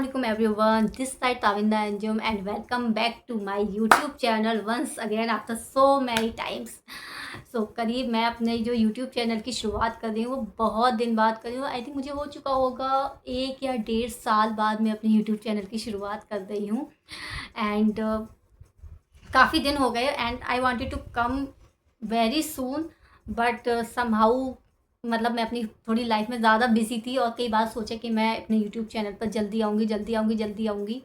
Assalamualaikum everyone, this side Tavinda Anjum and welcome back to my YouTube channel once again after so many times. करीब मैं अपने जो YouTube channel की शुरुआत कर रही हूँ वो बहुत दिन बाद कर रही हूँ। आई थिंक मुझे हो चुका होगा 1 या 1.5 साल बाद मैं अपने YouTube चैनल की शुरुआत कर रही हूँ एंड काफ़ी दिन हो गए and I wanted to come very soon but somehow मतलब मैं अपनी थोड़ी लाइफ में ज़्यादा बिजी थी और कई बार सोचा कि मैं अपने यूट्यूब चैनल पर जल्दी आऊँगी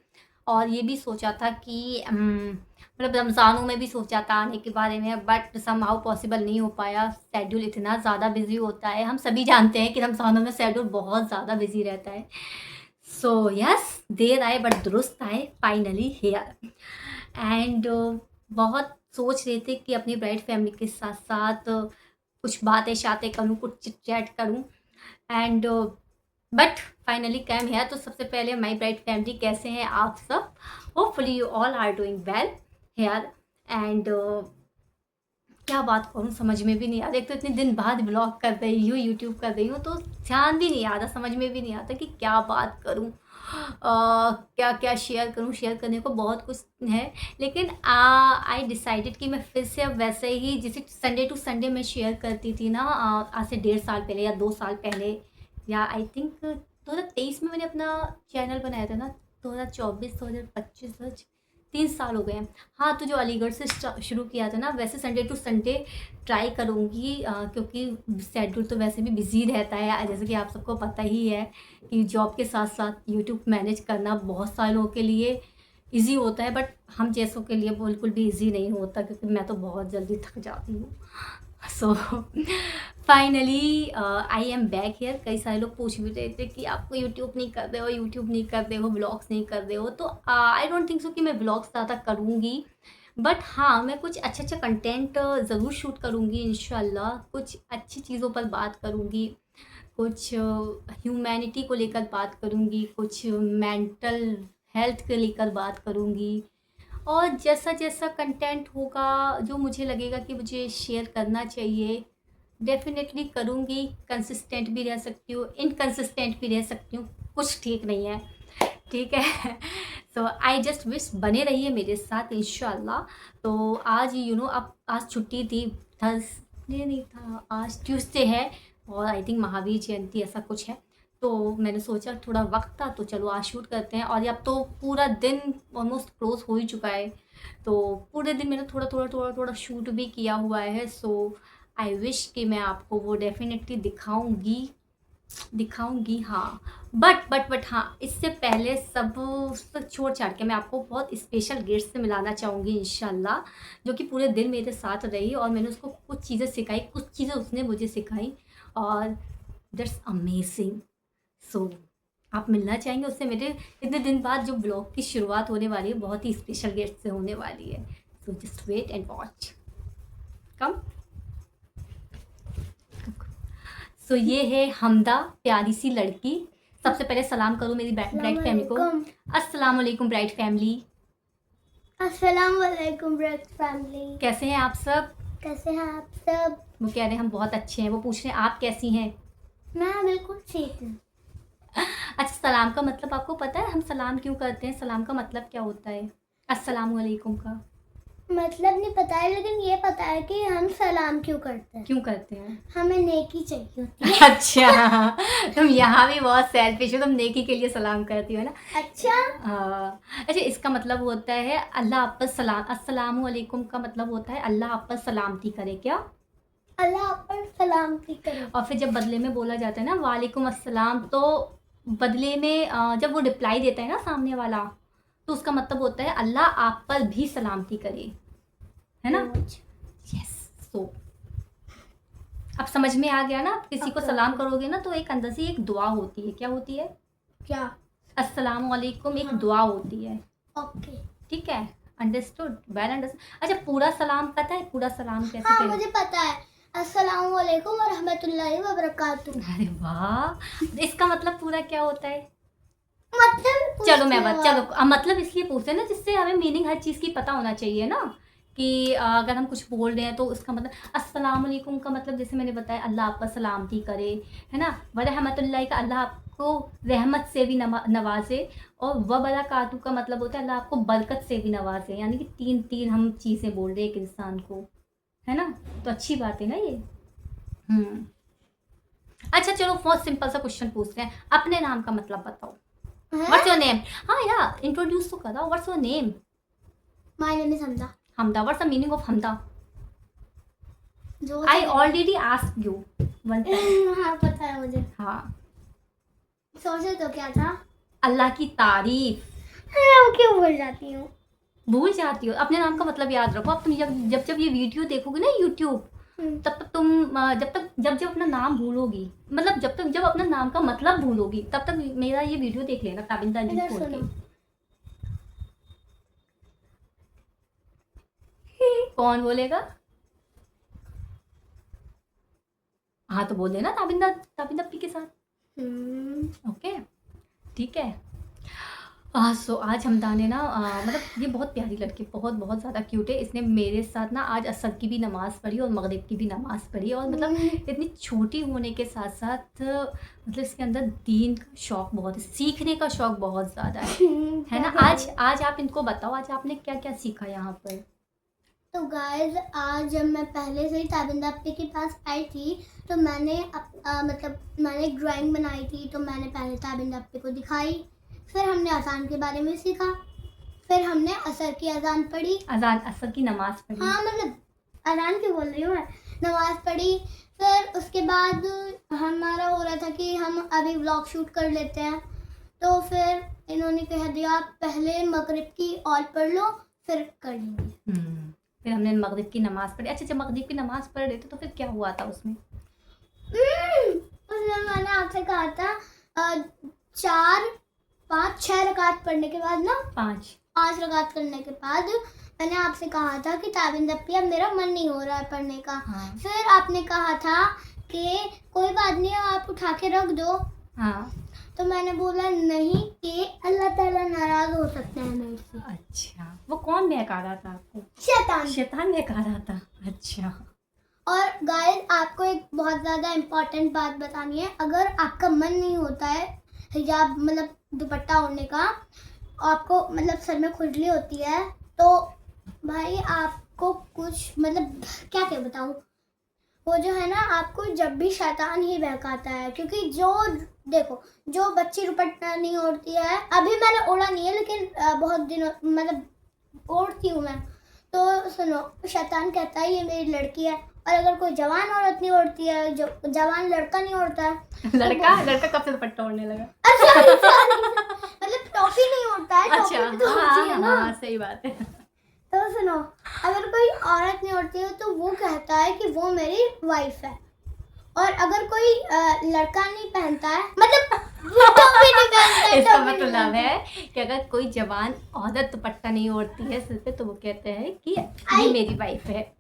और ये भी सोचा था कि मतलब रमज़ानों में भी सोचा था आने के बारे में बट समहाउ पॉसिबल नहीं हो पाया। शेड्यूल इतना ज़्यादा बिजी होता है, हम सभी जानते हैं कि रमज़ानों में शेड्यूल बहुत ज़्यादा बिजी रहता है। सो यस, देर आए बट दुरुस्त आए, फाइनली हियर एंड बहुत सोच रहे थे कि अपनी ब्राइड फैमिली के साथ साथ कुछ बातें शातें करूँ, कुछ चिट चैट करूँ एंड बट फाइनली कैम है। तो सबसे पहले माई ब्राइड फैमिली, कैसे हैं आप सब? Hopefully you all are doing well here and क्या बात करूँ समझ में भी नहीं आ रहा। एक तो इतने दिन बाद ब्लॉग कर रही हूँ, यूट्यूब कर रही हूँ, तो ध्यान भी नहीं आ रहा, समझ में भी नहीं आता कि क्या बात करूँ, क्या क्या शेयर करूँ। शेयर करने को बहुत कुछ है लेकिन आई डिसाइडेड कि मैं फिर से अब वैसे ही जैसे संडे टू संडे मैं शेयर करती थी ना, आज से 1.5 साल पहले या 2 साल पहले, या आई थिंक 2023 में मैंने अपना चैनल बनाया था ना, 2024 2025 3 साल हो गए हैं। हाँ, तो जो अलीगढ़ से शुरू किया था ना, वैसे संडे टू संडे ट्राई करूँगी क्योंकि शेड्यूल तो वैसे भी बिज़ी रहता है, जैसे कि आप सबको पता ही है कि जॉब के साथ साथ यूट्यूब मैनेज करना बहुत सारे लोगों के लिए ईज़ी होता है बट हम जैसों के लिए बिल्कुल भी ईज़ी नहीं होता क्योंकि मैं तो बहुत जल्दी थक जाती हूँ। So finally I am back here. कई सारे लोग पूछ भी रहे थे कि आपको यूट्यूब नहीं कर रहे हो, ब्लॉग्स नहीं कर रहे हो, तो आई डोंट थिंक सो कि मैं ब्लॉग्स ज़्यादा करूँगी बट हाँ, मैं कुछ अच्छा कंटेंट ज़रूर शूट करूँगी इंशाल्लाह। कुछ अच्छी चीज़ों पर बात करूँगी, कुछ ह्यूमैनिटी को लेकर बात करूँगी, कुछ मेंटल हेल्थ को लेकर बात करूँगी और जैसा जैसा कंटेंट होगा जो मुझे लगेगा कि मुझे शेयर करना चाहिए डेफिनेटली करूँगी। कंसिस्टेंट भी रह सकती हूँ, इनकंसिस्टेंट भी रह सकती हूँ, कुछ ठीक नहीं है, ठीक है। सो आई जस्ट विश बने रहिए मेरे साथ इंशाल्लाह। तो आज अब आज छुट्टी थी, थर्सडे नहीं था, आज ट्यूसडे है और आई थिंक महावीर जयंती ऐसा कुछ है, तो मैंने सोचा थोड़ा वक्त था तो चलो आज शूट करते हैं। और अब तो पूरा दिन ऑलमोस्ट क्लोज हो ही चुका है, तो पूरे दिन मैंने थोड़ा शूट भी किया हुआ है। सो आई विश कि मैं आपको वो डेफिनेटली दिखाऊंगी हाँ। बट हाँ, इससे पहले सब छोड़ छाड़ के मैं आपको बहुत स्पेशल गेस्ट से मिलाना चाहूँगी इंशाल्लाह, जो कि पूरे दिन मेरे साथ रही और मैंने उसको कुछ चीज़ें सिखाई, कुछ चीज़ें उसने मुझे सिखाई और दैट्स अमेजिंग। सो आप मिलना चाहेंगे उससे। मेरे इतने दिन बाद जो ब्लॉग की शुरुआत होने वाली है बहुत ही स्पेशल गेस्ट से होने वाली है। So just wait and watch, come. So ये है हमदा, प्यारी सी लड़की। सबसे पहले सलाम करो मेरी ब्राइड फैमिली को। अस्सलाम वालेकुम ब्राइड फैमिली। अस्सलाम वालेकुम ब्राइड फैमिली। कैसे हैं आप सब? कैसे हैं आप सब? वो कह रहे हैं हम बहुत अच्छे हैं, वो पूछ रहे हैं आप कैसी हैं? मैं बिल्कुल ठीक हूँ। अच्छा, सलाम का मतलब आपको पता है? हम सलाम क्यों करते हैं? सलाम का मतलब क्या होता है अस्सलाम वालेकुम का? मतलब नहीं पता है लेकिन ये पता है कि हम सलाम क्यों करते हैं। क्यों करते हैं? हमें नेकी चाहिए होती है। अच्छा, तुम यहाँ भी बहुत सेल्फिश हो, तुम नेकी के लिए सलाम करती हो ना। अच्छा हाँ, अच्छा, इसका मतलब होता है अल्लाह आप पर सलाम। अस्सलाम वालेकुम का मतलब होता है अल्लाह आप पर सलामती करे, क्या? अल्लाह आप पर सलामती करे। और फिर जब बदले में बोला जाता है ना वालेकुम अस्सलाम, तो बदले में जब वो रिप्लाई देता है ना सामने वाला, तो उसका मतलब होता है अल्लाह आप पर भी सलामती करे, है ना? यस। सो अब समझ में आ गया ना? आप किसी को सलाम करोगे ना तो एक अंदर से एक दुआ होती है। क्या होती है? क्या? अस्सलाम वालेकुम एक हाँ। दुआ होती है। ओके, ठीक है, अंडरस्टूड, वेल अंडरस्टूड। अच्छा, पूरा सलाम पता है? पूरा सलाम कैसे हाँ कहें? मुझे पता है। अस्सलाम वालेकुम व रहमतुल्लाहि व बरकातुहू। अरे वाह, इसका मतलब पूरा क्या होता है? मतलब चलो मैं बात, चलो मतलब इसलिए पूछते हैं ना जिससे हमें मीनिंग हर चीज़ की पता होना चाहिए ना, कि अगर हम कुछ बोल रहे हैं तो उसका मतलब अस्सलाम वालेकुम का मतलब जैसे मैंने बताया अल्लाह आप पर सलामती करे, है ना। व रहमतुल्लाहि का अल्लाह आपको रहमत से भी नवाजे, और वबरकातुहू का मतलब होता है अल्लाह आपको बरकत से भी नवाजे, यानी कि तीन तीन हम चीज़ें बोल रहे हैं एक इंसान को, है ना। तो अच्छी बात है ना ये। अच्छा चलो बहुत सिंपल सा क्वेश्चन पूछते हैं, अपने नाम का मतलब बताओ। What's your name? हाँ यार इंट्रोड्यूस तो करो, what's your name? My name is Hamda. Hamda, what's the meaning of Hamda? जो I already asked you one time. हाँ पता है मुझे। हाँ, सोचे तो क्या था? अल्लाह की तारीफ। मैं क्यों भूल जाती हूँ? भूल जाती हो? अपने नाम का मतलब याद रखो। अब तुम जब जब ये वीडियो देखोगे ना यूट्यूब, तब तक तुम जब जब अपना नाम भूलोगी, मतलब जब अपना नाम का मतलब भूलोगी, तब तक मेरा ये वीडियो देख लेना ताबिंदा जी इधर खोल के। सुनो। कौन बोलेगा? हाँ तो बोल देना ताबिंदा, ताबिंदा पी के साथ। ओके ठीक है। सो आज हमदा ने ना मतलब ये बहुत प्यारी लड़की, बहुत बहुत ज़्यादा क्यूट है। इसने मेरे साथ ना आज असर की भी नमाज़ पढ़ी और मगरिब की भी नमाज़ पढ़ी, और मतलब इतनी छोटी होने के साथ साथ मतलब इसके अंदर दीन का शौक़ बहुत है, सीखने का शौक़ बहुत ज़्यादा है ना। आज आप इनको बताओ, आज आपने क्या क्या सीखा यहाँ पर? तो गाइस आज जब मैं पहले से ही ताबिंदा अपने के पास आई थी, तो मैंने मतलब मैंने ड्राइंग बनाई थी, तो मैंने पहले ताबिंदा अपने को दिखाई, फिर हमने अजान के बारे में सीखा, फिर हमने असर की अजान पढ़ी, अजान असर की नमाज़ पढ़ी। हाँ मतलब अजान क्यों बोल रही हूँ मैं, नमाज पढ़ी। फिर उसके बाद हमारा हो रहा था कि हम अभी व्लॉग शूट कर लेते हैं, तो फिर इन्होंने कह दिया पहले मगरिब की और पढ़ लो फिर कर लेंगे। फिर हमने मगरिब की नमाज़ पढ़ी। अच्छा जब मगरिब की नमाज़ पढ़ रहे थे तो फिर क्या हुआ था उसमें? उसमें मैंने आपसे कहा था 4 5 6 रकात पढ़ने के बाद ना, 5 रकात करने के बाद मैंने आपसे कहा था कि ताबिंदा पी अब मेरा मन नहीं हो रहा है पढ़ने का। हाँ। फिर आपने कहा था कि कोई बात नहीं आप उठा के रख दो। हाँ। तो मैंने बोला नहीं कि अल्लाह ताला नाराज हो सकते हैं मेरे से। अच्छा वो कौन बहका रहा था आपको? शैतान। शैतान बहका रहा था। अच्छा। और गाइस आपको एक बहुत ज़्यादा इम्पोर्टेंट बात बतानी है, अगर आपका मन नहीं होता है हिजाब मतलब दुपट्टा ओढ़ने का, आपको मतलब सर में खुजली होती है, तो भाई आपको कुछ मतलब क्या क्या बताऊँ, वो जो है ना आपको जब भी शैतान ही बहकाता है। क्योंकि जो देखो जो बच्ची दुपट्टा नहीं ओढ़ती है, अभी मैंने ओढ़ा नहीं है लेकिन बहुत दिनों मतलब ओढ़ती हूँ मैं, तो सुनो शैतान कहता है ये मेरी लड़की है। और अगर कोई जवान औरत नहीं ओढ़ती है, जो जवान लड़का नहीं ओढ़ता है, लड़का कब से दुपट्टा ओढ़ने लगा? मतलब टॉफी नहीं ओढ़ता है, अच्छा टॉफी तो होती है ना। हाँ सही बात है। तो सुनो अगर कोई औरत नहीं ओढ़ती है तो वो कहता है कि वो मेरी वाइफ है, और अगर कोई लड़का नहीं पहनता है मतलब टोपी नहीं पहनता है, इसका टोपी नहीं मतलब पहनता है कि अगर कोई जवान औरत दुपट्टा नहीं ओढ़ती है सिर पे, तो वो कहते हैं कि ये मेरी वाइफ है।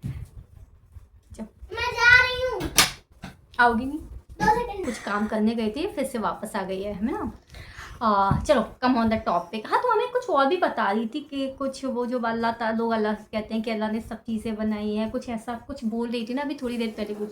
मैं जा रही हूँ। आओगी नहीं? 2 सेकंड। कुछ काम करने गई थी फिर से वापस आ गई है ना। चलो कम ऑन द टॉपिक। हाँ तो हमें कुछ और भी बता रही थी कि कुछ वो जो अल्लाह लोग अल्लाह कहते हैं कि अल्लाह ने सब चीज़ें बनाई हैं, कुछ ऐसा कुछ बोल रही थी ना अभी थोड़ी देर पहले कुछ।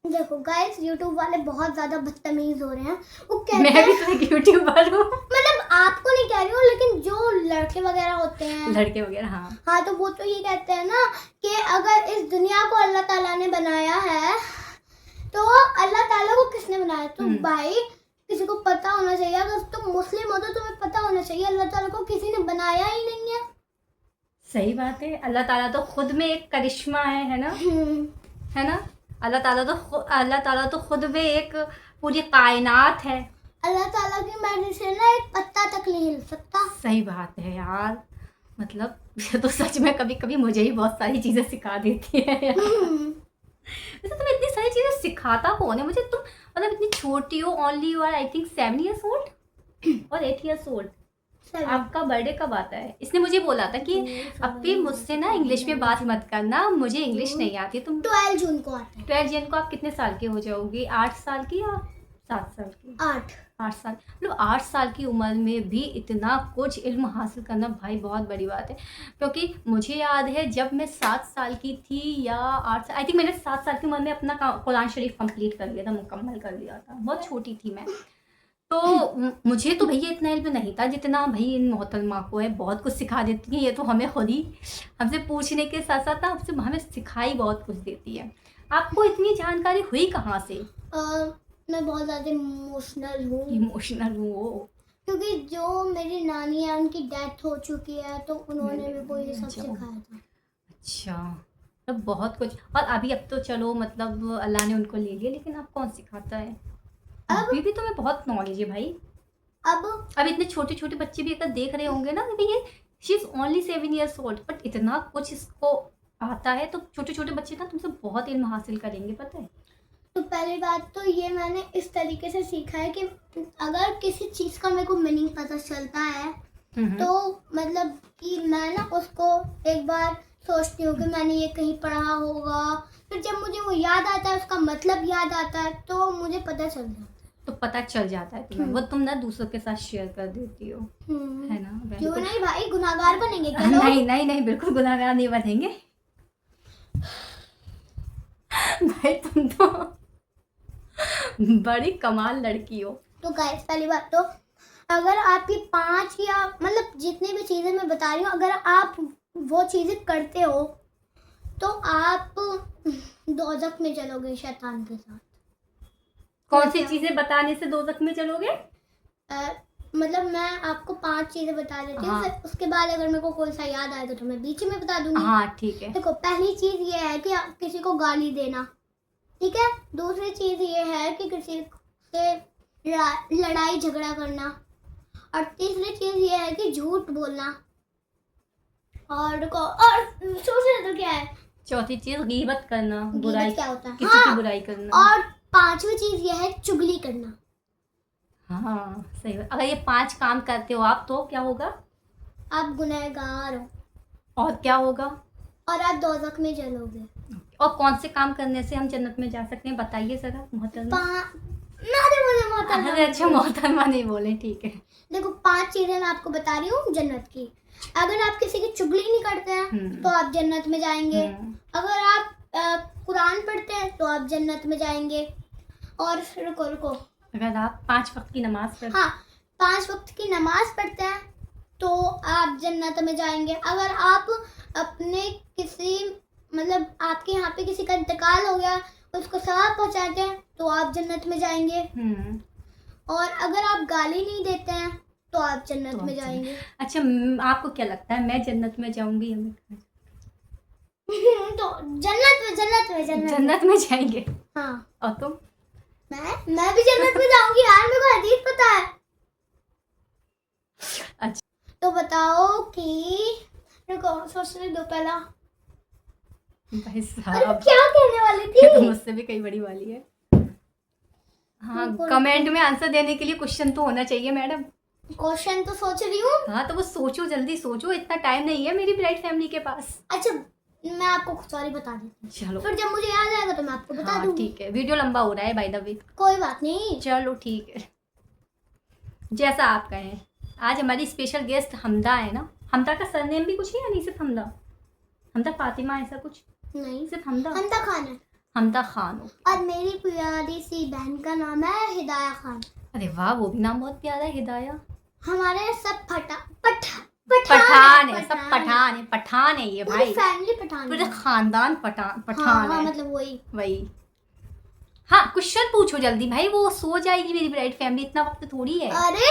तो देखो गाइस यूट्यूब वाले बहुत ज़्यादा बदतमीज हो रहे हैं। वो कहते मैं भी तो एक यूट्यूबर हूँ। मतलब आपको नहीं कह रही हूँ, लेकिन जो लड़के वगैरह होते हैं, लड़के वगैरह हाँ तो वो तो ये कहते हैं ना कि अगर इस दुनिया को अल्लाह ताला ने बनाया है तो अल्लाह ताला को किसने बनाया? तो भाई किसी को पता होना चाहिए, अगर तुम मुस्लिम हो तो तुम्हें पता होना चाहिए अल्लाह ताला को किसी ने बनाया ही नहीं है। सही बात है। अल्लाह ताला तो खुद में एक करिश्मा है ना, है ना। अल्लाह ताला तो खुद में एक पूरी कायनात है। अल्लाह ताला की मर्जी से ना एक पत्ता तक नहीं हिल सकता। सही बात है यार, मतलब ये तो सच में कभी कभी मुझे ही बहुत सारी चीज़ें सिखा देती है यार। वैसे तुम्हें इतनी सारी चीज़ें सिखाता कौन है मुझे? तुम मतलब इतनी छोटी हो, only you are I think 7 years old और 8 years old। आपका बर्थडे कब आता है? इसने मुझे बोला था कि अभी मुझसे ना इंग्लिश में बात मत करना, मुझे इंग्लिश नहीं आती। तुम 12 जून को आता है। 12 जून को आप कितने साल के हो जाओगे? 8 साल की या 7 साल की? 8 साल। मतलब 8 साल की उम्र में भी इतना कुछ इल्म हासिल करना भाई बहुत बड़ी बात है। क्योंकि मुझे याद है जब मैं 7 साल की थी या 8 साल, आई थिंक मैंने 7 साल की उम्र में अपना कुरान शरीफ कंप्लीट कर लिया था, मुकम्मल कर लिया था। बहुत छोटी थी मैं। तो मुझे तो भैया इतना इल्म नहीं था जितना भाई इन मोहतरमा को है, बहुत कुछ सिखा देती हैं ये तो हमें खुद ही, हमसे पूछने के साथ साथ ना हमसे हमें सिखाई बहुत कुछ देती है। आपको इतनी जानकारी हुई कहाँ से? मैं बहुत ज़्यादा इमोशनल हूँ इमोशनल हूँ वो। क्योंकि जो मेरी नानी है उनकी डेथ हो चुकी है, तो उन्होंने मेरे को ये सब अच्छा। सिखाया था। अच्छा, तो बहुत कुछ। और अभी अब तो चलो मतलब अल्लाह ने उनको ले लिया, लेकिन अब कौन सिखाता है? अभी भी तुम्हें बहुत नॉलेज है भाई। अब इतने छोटे छोटे बच्चे भी अगर देख रहे होंगे ना कि ये she is only 7 years old, but इतना कुछ इसको आता है, तो छोटे छोटे बच्चे ना तुमसे बहुत इल्म हासिल करेंगे, पता है। तो पहली बात तो ये मैंने इस तरीके से सीखा है कि अगर किसी चीज़ का मेरे को मीनिंग पता चलता है तो मतलब कि मैं ना उसको एक बार सोचती हूँ कि मैंने ये कहीं पढ़ा होगा, फिर जब मुझे वो याद आता है, उसका मतलब याद आता है, तो मुझे पता चल जाता है। तो पता चल जाता है तुम्हें, वो तुम ना दूसरों के साथ शेयर कर देती हो, है ना? क्यों बिल्कुल। नहीं भाई, गुनाहगार बनेंगे क्या लोग? नहीं नहीं नहीं, बिल्कुल गुनाहगार नहीं बनेंगे भाई तुम तो बड़ी कमाल लड़की हो। तो गाइस पहली बात तो अगर आपकी 5 या मतलब जितनी भी चीज़ें मैं बता रही हूँ, अगर आप वो चीज़ें करते हो तो आप दोज़ख में चलोगे शैतान के साथ। कौन सी चीजें बताने से दोज़ख में चलोगे? मतलब मैं आपको 5 चीज़ें बता देती हूँ, हाँ। फिर उसके बाद अगर मेरे को कोई सा याद आएगा तो मैं बीच में बता दूंगी। हाँ ठीक है। देखो, पहली चीज़ ये है कि आप किसी को गाली देना, ठीक है। दूसरी चीज़ ये है कि किसी से लड़ाई झगड़ा करना, और तीसरी चीज़ ये है कि झूठ बोलना, और सबसे तो क्या है, चौथी चीज गीबत करना, बुराई, गीबत क्या होता है, किसी की बुराई करना। और 5वीं चीज़ ये है चुगली करना। हाँ सही बात। अगर ये 5 काम करते हो आप तो क्या होगा? आप गुनहगार हो और क्या होगा? और आप दोज़ख में चलोगे। और कौन से काम करने से हम जन्नत में जा सकते हैं, बताइए जरा मोहतरमा। मुझे मोहतरमा अरे अच्छा, मोहतरमा नहीं बोले, ठीक है। देखो, 5 चीजें मैं आपको बता रही हूँ जन्नत की। अगर आप किसी की चुगली नहीं करते हैं तो आप जन्नत में जाएंगे। अगर आप कुरान पढ़ते हैं तो आप जन्नत में जाएंगे। और रुको, अगर आप 5 वक्त की नमाज पढ़ते, हाँ, 5 वक्त की नमाज पढ़ते हैं तो आप जन्नत में जाएंगे। अगर आप अपने किसी मतलब आपके यहाँ पे किसी का इंतकाल हो गया, उसको सवाब पहुँचाते हैं तो आप जन्नत में जाएंगे। और अगर आप गाली नहीं देते हैं तो आप जन्नत में जाएंगे। अच्छा, आपको क्या लगता है मैं जन्नत में जाऊंगी? हमें तो जन्नत में जाएंगे। हाँ। और तुम? मैं भी जन्नत में जाऊंगी यार, मेरे को हदीस पता है। अच्छा, तो बताओ कि रुको, सोचने दो पहला। भाई अरे साहब, क्या कहने वाली ये तो थी? मुझसे भी कई बड़ी वाली है। हाँ, कमेंट में आंसर देने के लिए क्वेश्चन तो होना चाहिए मैडम। क्वेश्चन तो सोच रही हूँ। हाँ तो वो सोचो, जल्दी सोचो, इतना टाइम नहीं है मेरी ब्राइट फैमिली के पास। अच्छा, मैं आपको सॉरी बता देती हूँ, चलो फिर जब मुझे याद आएगा तो मैं आपको बता हाँ दूंगी। ठीक है, वीडियो लंबा हो रहा है बाय द वे। कोई बात नहीं, चलो ठीक है, जैसा आप कहें। आज हमारी स्पेशल गेस्ट हमदा है ना। हमदा का सरनेम भी कुछ है या नहीं सिर्फ हमदा? हमदा फातिमा ऐसा कुछ नहीं, सिर्फ हमदा? हमदा खान है। हमदा खान हो। और मेरी प्यारी सी बहन का नाम है हिदाया खान। अरे वाह, वो भी नाम बहुत प्यारा है, हिदाया। हमारे सब पठान है, सब पठान है, पठान है ये भाई, फैमिली पठान पूरा है। खानदान पठान हाँ, है। मतलब वही। हाँ, क्वेश्चन पूछो जल्दी भाई, वो सो जाएगी मेरी ब्राइट फैमिली, इतना वक्त थोड़ी है। अरे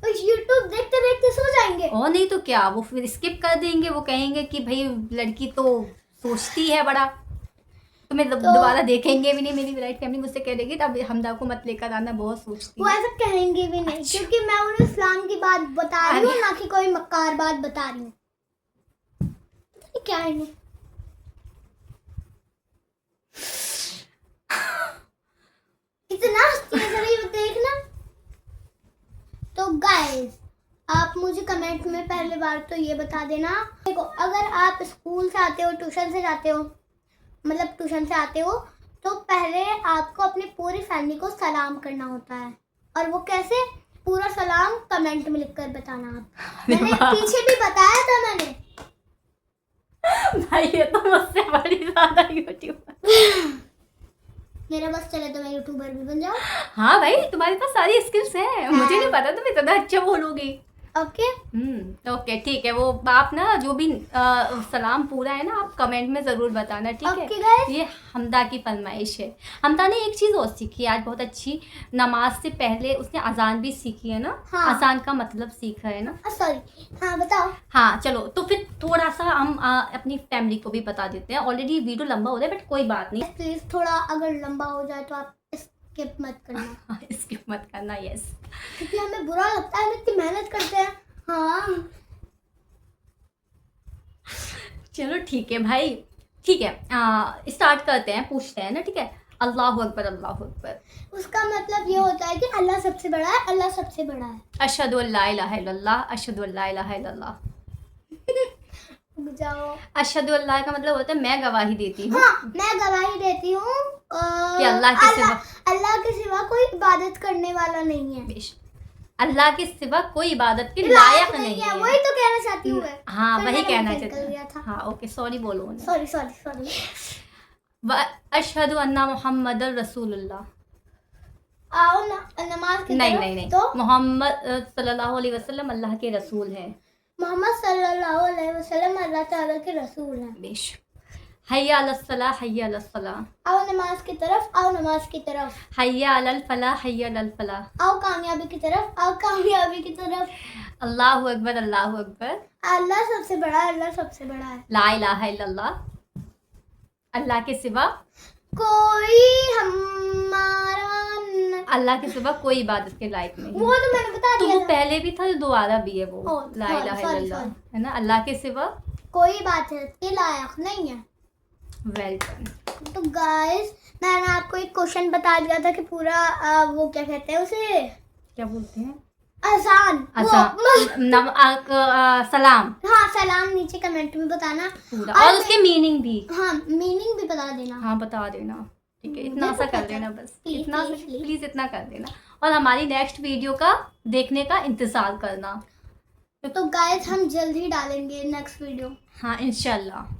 YouTube देखते देखते सो जाएंगे। और नहीं तो क्या, वो फिर स्किप कर देंगे, वो कहेंगे कि भाई लड़की तो सोचती है बड़ा, तो मैं दोबारा देखेंगे भी नहीं। मेरी ब्राइट फैमिली मुझसे कह देगी अब हमदा को मत लेकर आना, बहुत सोचती वो है। ऐसा कहेंगे भी नहीं, क्योंकि मैं उन्हें इस्लाम की बात बता रही हूँ, ना कि कोई मक्कार बात बता रही हूँ। क्या है इन्हें? इतना हंसती है, जरा ये देखना। तो गाइस, आप मुझे कमेंट में पहली बार तो ये बता देना। देखो, अगर आप स्कूल से आते हो, ट्यूशन से जाते हो, मतलब ट्यूशन से आते हो, तो पहले आपको अपनी पूरी फैमिली को सलाम करना होता है। और वो कैसे? पूरा सलाम कमेंट में लिखकर बताना आप। मैंने पीछे भी बताया था मैंने। भाई ये तो मुझसे बड़ी ज्यादा यूट्यूबर। मेरा बस चले तो मैं यूट्यूबर भी बन जाऊँ। हाँ भाई, तुम्हारे पास सारी स्किल्स हैं, मुझे नहीं पता तुम इतना अच्छा बोलोगी। ओके ओके ठीक है। वो आप ना जो भी सलाम पूरा है ना, आप कमेंट में ज़रूर बताना, ठीक है। Okay guys. ये हमदा की फरमाइश है। हमदा ने एक चीज़ और सीखी आज बहुत अच्छी, नमाज से पहले उसने अजान भी सीखी है ना। हाँ। अजान का मतलब सीखा है ना। सॉरी, हाँ बताओ। हाँ चलो, तो फिर थोड़ा सा हम अपनी फैमिली को भी बता देते हैं। ऑलरेडी वीडियो लंबा हो रहा है बट कोई बात नहीं। प्लीज थोड़ा अगर लंबा हो जाए तो आप स्किप मत करना। स्किप मत करना, यस। क्योंकि हमें बुरा लगता है, हम इतनी मेहनत करते हैं। हाँ चलो ठीक है भाई, ठीक है। स्टार्ट करते हैं, पूछते हैं ना, ठीक है। अल्लाहु अकबर, अल्लाहु अकबर। उसका मतलब ये होता है कि अल्लाह सबसे बड़ा है, अल्लाह सबसे बड़ा है। अशहदु अल्ला इलाहा इल्लल्लाह, अशहदु अल्ला इलाहा इल्लल्लाह। रुक जाओ। अशहदु अल्लाह का मतलब होता है मैं गवाही देती हूँ। हाँ, मैं गवाही देती हूँ कि अल्लाह के सिवा अल्लाह के सिवा कोई इबादत करने वाला नहीं है। अल्लाह के सिवा कोई इबादत के लायक नहीं है। वही तो कहना चाहती हूँ मैं। हाँ फिर वही मेरा कहना मुंह चाहती निकल गया हूँ। था। हाँ ओके, सॉरी बोलो। Sorry sorry sorry. व अशहदु अन्ना मुहम्मदुर रसूलुल्लाह। आओ ना नमाज की नहीं तरफ। नहीं नहीं, तो मोहम्मद सल्लल्लाहु अलैहि वसल्लम अल्लाह के रसूल है। मोहम्मद सल्लल्लाहु अलैहि वसल्लम अल्लाह ताला के रसूल हैं। बेश। हय्या अलस सलाह, हय्या अलस सलाह। आओ नमाज की तरफ, आओ नमाज की तरफ। हय्या अलल फलाह, हय्या अलल फलाह। आओ कामयाबी की तरफ, आओ कामयाबी की तरफ। अल्लाहु अकबर, अल्लाहु अकबर। अल्लाह सबसे बड़ा है, अल्लाह सबसे बड़ा है। ला इलाहा इल्लल्लाह, अल्लाह के सिवा कोई हमारा अल्लाह के सिवा कोई इबादत के लायक नहीं। वो तो मैंने बता तो दिया वो था। पहले भी था, दोबारा भी है वो। Oh, ला इलाहा sorry, इल्लल्लाह, sorry. है ना। अल्लाह के सिवा कोई बात है के लायक नहीं है। वेलकम। तो गाइस, मैंने आपको एक क्वेश्चन बता दिया था कि पूरा वो क्या कहते हैं उसे, क्या बोलते हैं? आसान। सलाम हाँ, सलाम नीचे कमेंट में बताना पूरा, और उसके मीनिंग भी। हाँ, मीनिंग भी बता देना। हाँ बता देना, ठीक है। इतना सा कर देना बस, Please, इतना please, please. प्लीज इतना कर देना। और हमारी नेक्स्ट वीडियो का देखने का इंतजार करना। तो गाइस, हम जल्द ही डालेंगे नेक्स्ट वीडियो। हाँ इंशाल्लाह।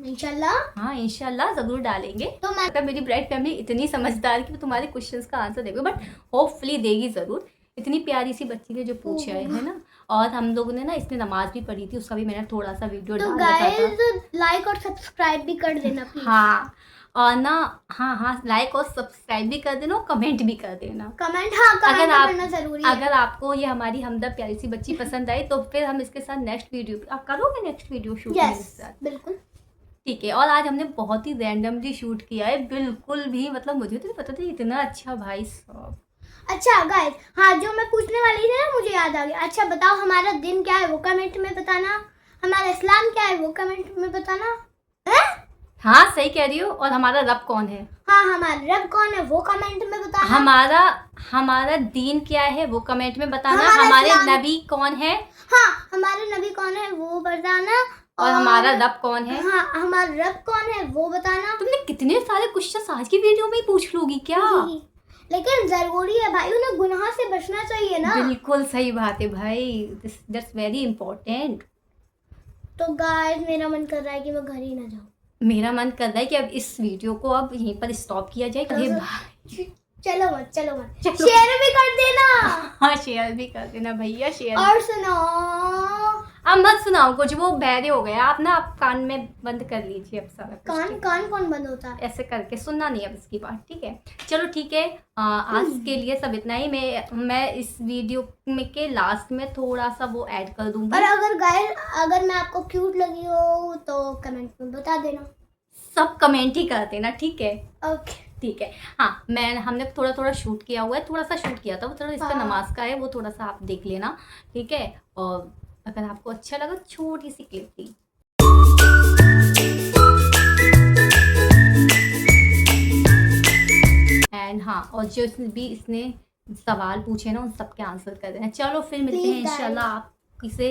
इंशाल्लाह। हाँ इंशाल्लाह ज़रूर डालेंगे। तो मैं अगर मेरी ब्राइट फैमिली इतनी समझदार कि वो तुम्हारे क्वेश्चंस का आंसर देगी, बट होपफुली देगी ज़रूर। इतनी प्यारी सी बच्ची ने जो पूछा है ना। और हम लोगों ने ना इसमें नमाज भी पढ़ी थी, उसका भी मैंने थोड़ा सा वीडियो तो डाल रखा था। गाइस, लाइक और सब्सक्राइब भी कर देना प्लीज। हाँ और ना, हाँ लाइक और सब्सक्राइब भी कर देना और कमेंट भी कर देना। कमेंट, हाँ कमेंट अगर आप करना जरूरी है। अगर आपको ये हमारी हमदा प्यारी सी बच्ची पसंद आई तो फिर हम इसके साथ नेक्स्ट वीडियो, आप करोगे नेक्स्ट वीडियो शूट मेरे यस, साथ? बिल्कुल। ठीक है। और आज हमने बहुत ही रैंडमली शूट किया है, बिल्कुल भी मतलब मुझे तो नहीं पता था इतना अच्छा भाई साहब। अच्छा गाइस, हाँ जो मैं पूछने वाली थी ना, मुझे याद आ गया। अच्छा बताओ, हमारा दिन क्या है वो कमेंट में बताना। हमारा इस्लाम क्या है वो कमेंट में बताना। हाँ सही कह रही हो। और हमारा रब कौन है? हाँ, हमारा रब कौन है वो कमेंट में बताना। हमारा दीन क्या है वो कमेंट में बताना। हमारा हमारे इस्लाम- नबी कौन है? हाँ, हमारे नबी कौन है वो बताना। और हमारा रब कौन है? हाँ, हमारा रब कौन है वो बताना। तुमने कितने सारे क्वेश्चंस आज की वीडियो में ही पूछ लोगी क्या? लेकिन जरूरी है भाई, उन्हें गुनाह से बचना चाहिए ना। बिल्कुल सही बात है भाई, दैट्स वेरी इंपॉर्टेंट। तो गाइस, मेरा मन कर रहा है कि मैं घर ही ना जाऊँ। मेरा मन कर रहा है कि अब इस वीडियो को अब यहीं पर स्टॉप किया जाए। ये चलो मत चलो। शेयर भी कर देना। हाँ शेयर भी कर देना भैया, शेयर। और सुनो, अब मत सुनाओ कुछ, वो बहरे हो गया। आप ना आप कान में बंद कर लीजिए अब सारा कुछ, ठीक है? कान कौन बंद होता है? ऐसे करके सुनना नहीं अब इसकी बात, ठीक है? चलो ठीक है, आज के लिए सब इतना ही। मैं इस वीडियो में के लास्ट में थोड़ा सा वो ऐड कर दूंगी। और अगर गाइस, अगर मैं आपको क्यूट लगी हो तो कमेंट में बता देना। सब कमेंट ही कर देना, ठीक है? ओके, ठीक है। हाँ हमने थोड़ा थोड़ा शूट किया हुआ है, थोड़ा सा शूट किया था वो, थोड़ा इसका हाँ। नमाज का है, वो थोड़ा सा आप देख लेना, ठीक है? और अगर आपको अच्छा लगा, छोटी सी क्लिप थी। एंड हाँ, और जो इसने सवाल पूछे ना, उन सबके आंसर कर देना। चलो फिर मिलते हैं Please, इंशाल्लाह आप किसी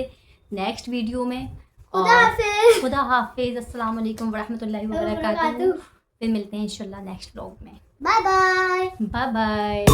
नेक्स्ट वीडियो में। खुदा हाफिज। खुदा हाफिज, अस्सलाम वालेकुम वरहमतुल्लाहि वबरकातुहू। फिर मिलते हैं इंशाल्लाह नेक्स्ट व्लॉग में। Bye bye. Bye bye.